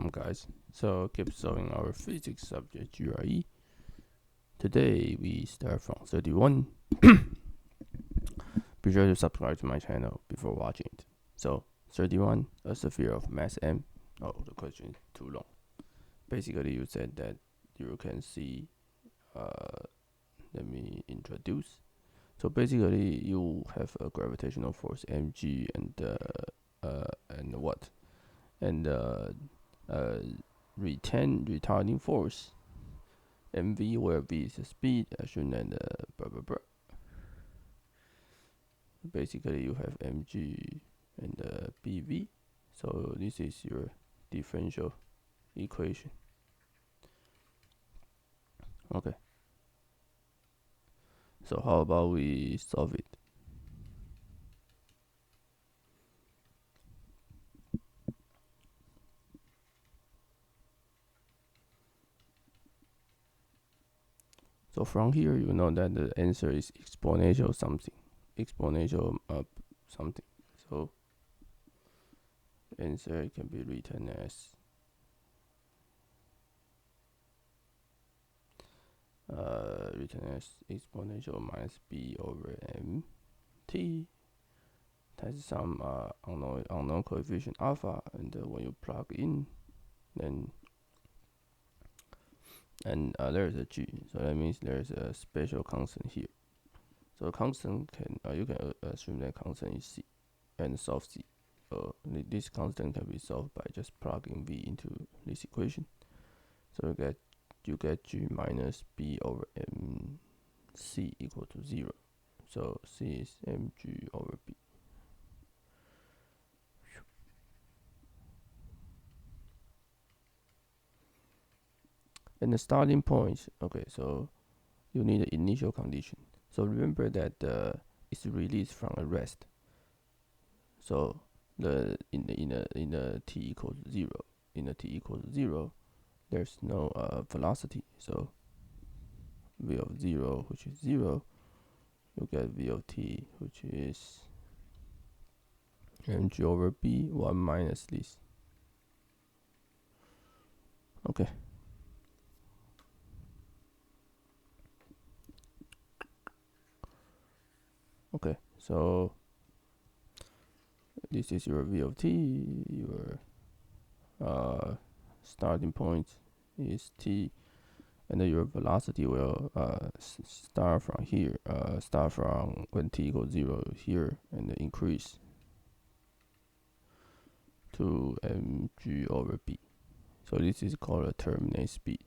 Welcome guys. So keep solving our physics subject GRE. Today we start from 31. Be sure to subscribe to my channel before watching it. So 31, a sphere of mass m. Oh, the question is too long. Basically you said that you can see, let me introduce. So basically you have a gravitational force mg and what? And retarding force mv, where v is the speed, action, and blah blah blah. Basically you have mg and bv. So this is your differential equation. Okay, so how about we solve it? So from here you know that the answer is exponential something, exponential something. So answer can be written as exponential minus b over mt times some unknown coefficient alpha, and when you plug in, then there's a g, so that means there's a special constant here. So constant can you can assume that constant is c and solve c. So this constant can be solved by just plugging v into this equation. So you get g minus b over mc equal to 0. So c is mg over b. And the starting point, okay, so you need an initial condition. So remember that it's released from a rest. So in the t equals 0, there's no velocity. So v of 0, which is 0, you get v of t, which is mg over b, 1 minus this. Okay. Okay, so this is your v of t. Your starting point is t, and then your velocity will start from here. Start from when t equals 0 here, and then increase to mg over b. So this is called a terminate speed.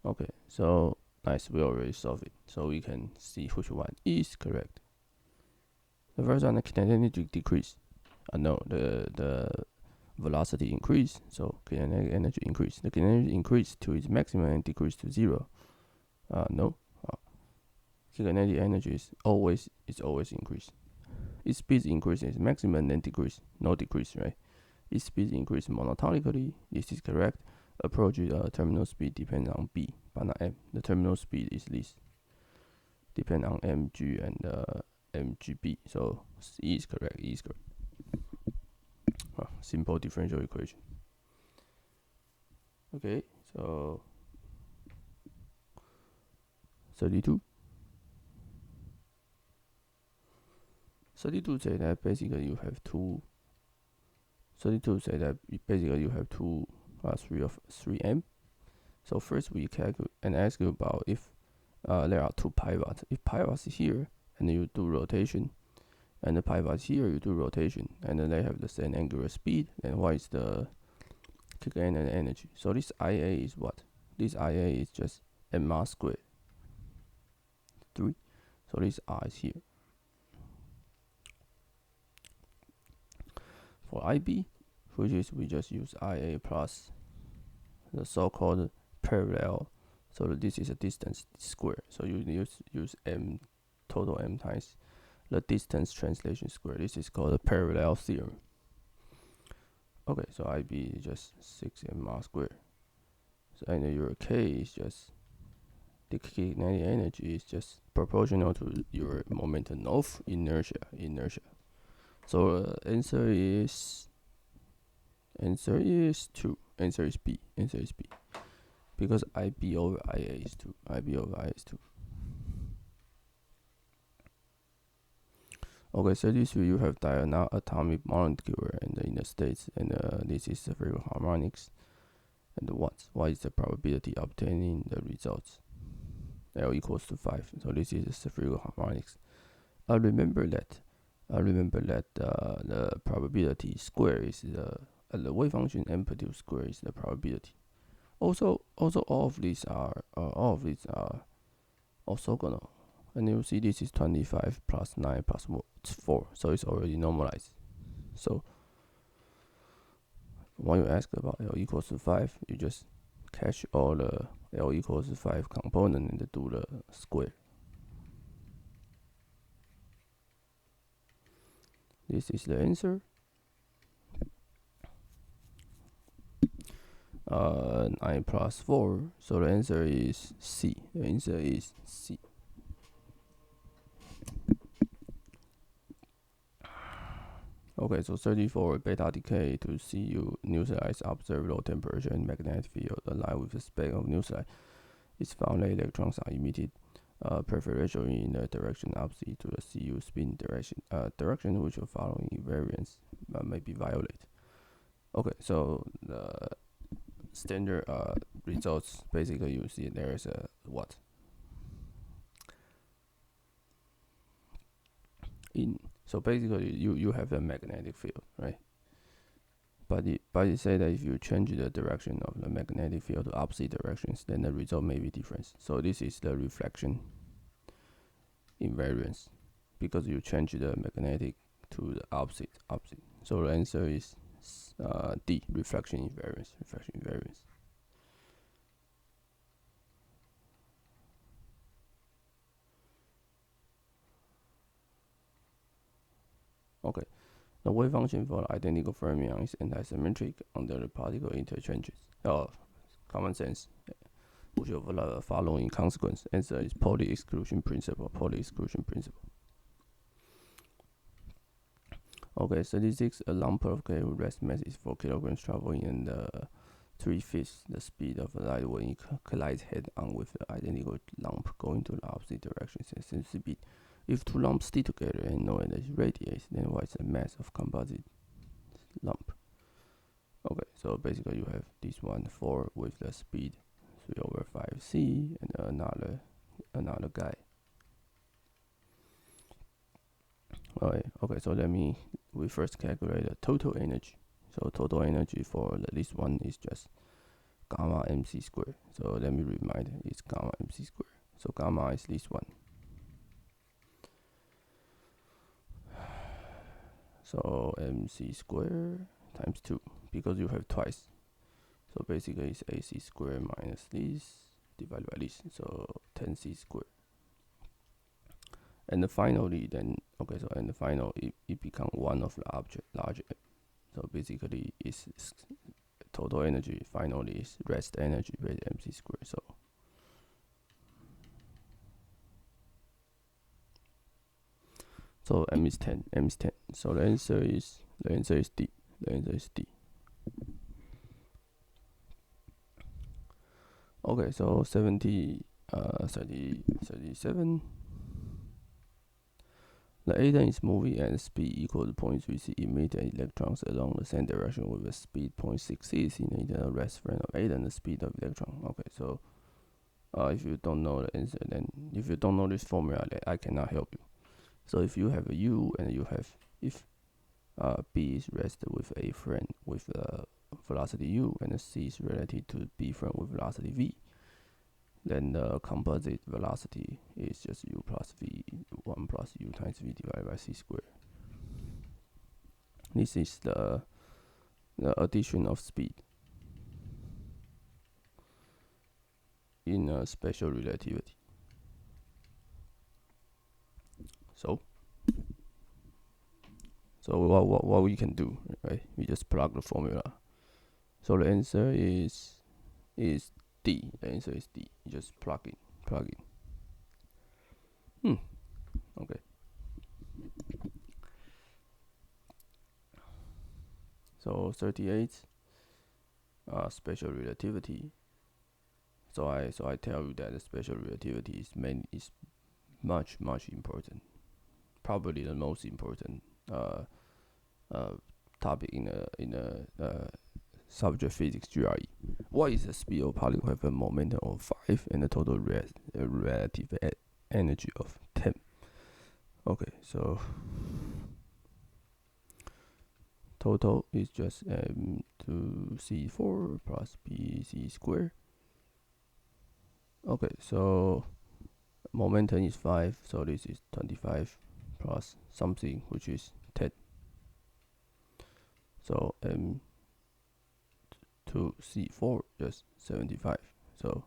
Okay, so nice, we already solved it. So we can see which one is correct. The first one, the kinetic energy decrease. No, the velocity increase, so kinetic energy increase. The kinetic energy increase to its maximum and decrease to 0. No. Kinetic energy is always increase. Its speed increases maximum then decrease. No decrease, right? Its speed increase monotonically. This is correct. Approach terminal speed depends on b, but not m. The terminal speed is this. Depend on mg and mgb. So E is correct. E is correct. Simple differential equation. Okay, so 32. 32 say that basically you have two. 32 say that basically you have 3m. So first we calculate and ask you about if there are two pivots. If pivots here and you do rotation, and the pivots here you do rotation, and then they have the same angular speed, then what is the kinetic energy? So this IA is what? This IA is just m mass squared 3. So this R is here. For IB, which is we just use IA plus the so-called parallel. So this is a distance square. So you use m, total m times the distance translation square. This is called the parallel theorem. Okay, so IB is just 6m mass squared. So and your K is just the kinetic energy is just proportional to your momentum of inertia. So answer is 2. Answer is B. Because IB over IA is 2. IB over IA is 2. Okay, 33, you have diagonal atomic molecule and the inner states, and this is spherical harmonics. And what is the probability obtaining the results? L equals to 5. So this is spherical harmonics. Remember that the probability square is the wave function amplitude square is the probability. Also all of these are orthogonal. And you see this is 25 plus 9 plus 4, so it's already normalized. So when you ask about L equals to 5, you just catch all the L equals to 5 component and do the square. This is the answer. 9 plus 4, so the answer is C. The answer is C. Okay, so 34, beta decay to Cu nuclei observed low temperature and magnetic field aligned with the spec of nuclei. It's found that electrons are emitted preferentially in the direction opposite to the Cu spin direction which will follow invariance may be violated. Okay, so the standard results, basically you see there is a what? So basically you have a magnetic field, right? But it say that if you change the direction of the magnetic field to opposite directions, then the result may be different. So this is the reflection invariance, because you change the magnetic to the opposite. So the answer is D, reflection invariance. Okay, the wave function for the identical fermion is antisymmetric under the particle interchanges. Common sense. Which of the following consequence? Answer is Pauli exclusion principle. Okay, 36. A lump of clay with rest mass is 4 kilograms traveling in the 3/5 the speed of light when it collides head-on with the identical lump going to the opposite direction at the same speed. If two lumps stick together and no energy radiates, then what is the mass of composite lump? Okay, so basically you have this one 4 with the speed 3/5c and another guy. Okay, so we first calculate the total energy. So total energy for this one is just gamma mc squared. So let me remind, it's gamma mc squared. So gamma is this one. So mc squared times 2, because you have twice. So basically it's ac squared minus this divided by this, so 10c squared. And finally, it becomes one of the object large. So basically, its total energy finally is rest energy raised mc squared. So m is 10. So the answer is D. Okay, so 37. The atom is moving at speed equal to 0.3c, emitting electrons along the same direction with a speed 0.6c in the internal rest frame of atom, the speed of electron. Okay, so if you don't know the answer, then if you don't know this formula, then I cannot help you. So if you have a U and if B is rested with A frame with velocity U and C is related to B frame with velocity V, then the composite velocity is just U plus V, 1 plus U times V divided by C squared. This is the addition of speed in special relativity. So what we can do, right? We just plug the formula. So the answer is D. The answer is D. You just plug in. Okay. So 38, special relativity. So I tell you that the special relativity is much important, probably the most important topic in a subject physics GRE. What is the speed of particle have a momentum of 5 and a total relative energy of 10? Okay, so total is just m2c4 plus bc squared. Okay, so momentum is 5, so this is 25 plus something which is 10. So m2c4 just 75. So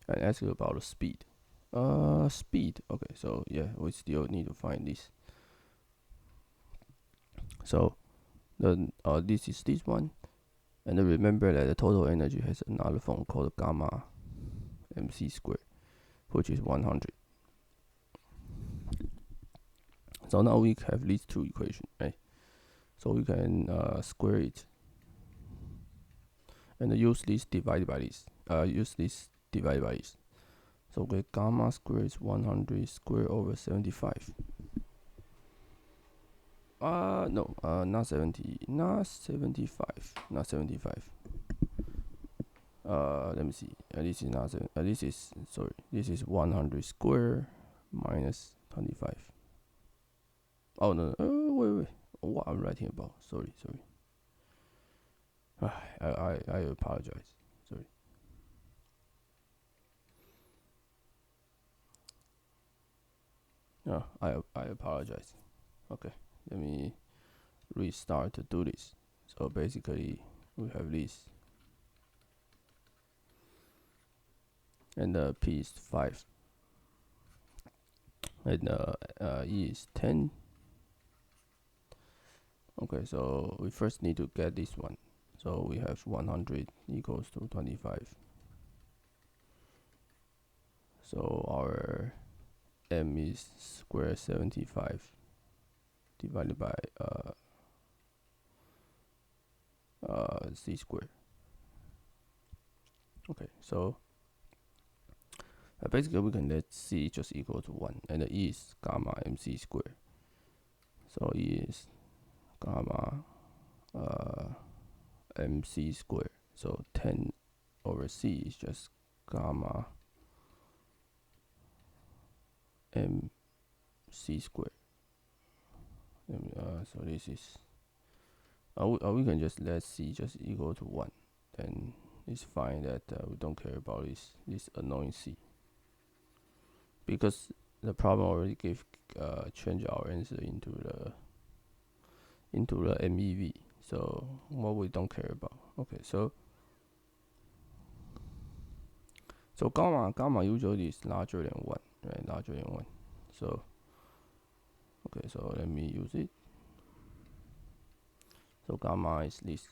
I ask you about the speed. Speed. Okay, so yeah, we still need to find this. So then this is this one, and then remember that the total energy has another form called gamma mc squared, which is 100. So now we have these two equations, right? So we can square it, and use this divided by this. Use this divided by this. So we get gamma squared is 100 squared over 75. No, not 75. Let me see. This is not this is, sorry, this is 100 squared minus 25. Oh no, wait. What I'm writing about? Sorry. I apologize. Sorry. I apologize. Okay, let me restart to do this. So basically, we have this, and P is 5, and E is 10. Okay, so we first need to get this one. So we have 100 equals to 25. So our m is square 75 divided by c squared. Okay, so basically we can let c just equal to 1, and the E is gamma mc squared. So E is gamma mc squared. So 10 over c is just gamma mc squared. So this is we can just let c just equal to 1. Then it's fine that we don't care about this annoying c, because the problem already gave change our answer into the MEV. So what we don't care about. Okay, so gamma usually is larger than 1, right? Larger than 1. So okay, so let me use it. So gamma is this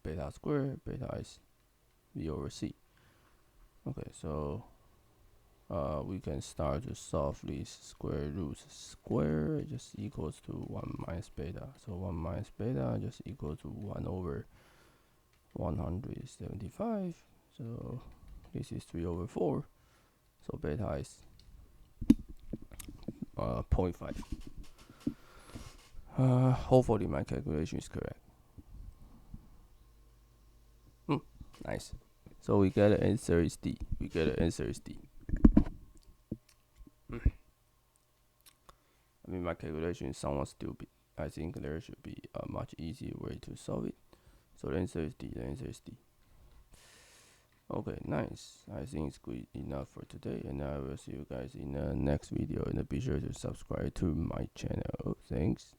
beta squared. Beta is v over c. Okay, so we can start to solve this square root square just equals to 1 minus beta. So 1 minus beta just equals to 1 over 175. So this is 3 over 4. So beta is 0.5. Hopefully my calculation is correct. Nice. So we get the answer is D. I mean, my calculation is somewhat stupid. I think there should be a much easier way to solve it. So the answer is D. Okay, nice. I think it's good enough for today, and I will see you guys in the next video. And be sure to subscribe to my channel. Thanks.